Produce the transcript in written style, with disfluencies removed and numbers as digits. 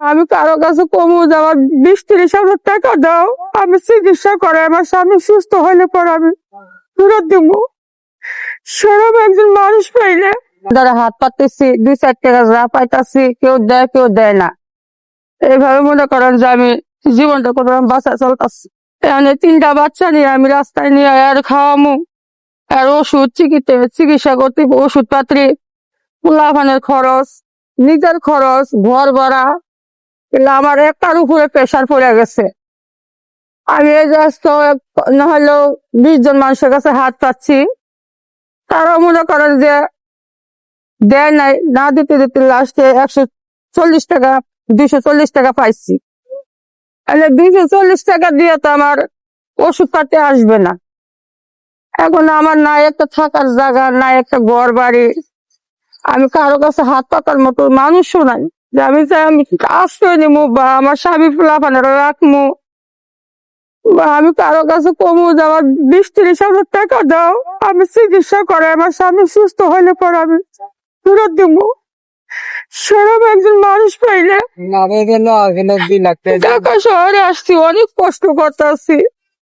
আমি কারো কাছে কমু যে আমার 20-30 হাজার টাকা দাও, আমি চিকিৎসা করে আমার স্বামী সুস্থ হইলে পরে আমি ফেরত দিব। সেরকম একজন মানুষ পাইলে ধরে হাত পাততেছি, 2-4 টাকা যা পাইতাছি, কেউ দেয় কেউ দেয় না। এইভাবে মনে করেন যে আমি জীবনটা কোনো বাঁচা চলতেছি। এখানে 3টা বাচ্চা নিয়ে আমি রাস্তায় নিয়ে আর খাওয়ামু, আর ওষুধ চিকিৎসা করতে, ওষুধ পাত্রী, পোলাপানের খরচ, নিজের খরচ, ঘর ভাড়া, এগুলো আমার একটার উপরে প্রেশার পড়ে গেছে। আমি এই যে না হলেও 20 জন মানুষের কাছে হাত পাচ্ছি, তারাও মনে করেন যে দেয় নাই, না দিতে দিতে লাস্টে 140 টাকা 240 টাকা পাইছি। 240 টাকা দিয়ে তো আমার ওষুধ পাতি আসবে না। এখন আমার না একটা থাকার জায়গা, না একটা ঘর বাড়ি, আমি কারো কাছে হাত পাতার মতো মানুষও নাই যে আমি চাই আমি আশ্রয় নিবো বা আমার স্বামী পোলাপানের রাখবো, বা আমি কারো কাছে কমু যে আমার 20-30 হাজার টাকা দাও, আমি চিকিৎসা করে আমার স্বামী সুস্থ হইলে পরে আমি ফেরত দিব। সেরকম একজন মানুষ পাইলে। ঢাকা শহরে আসছি, অনেক কষ্ট করতেছি।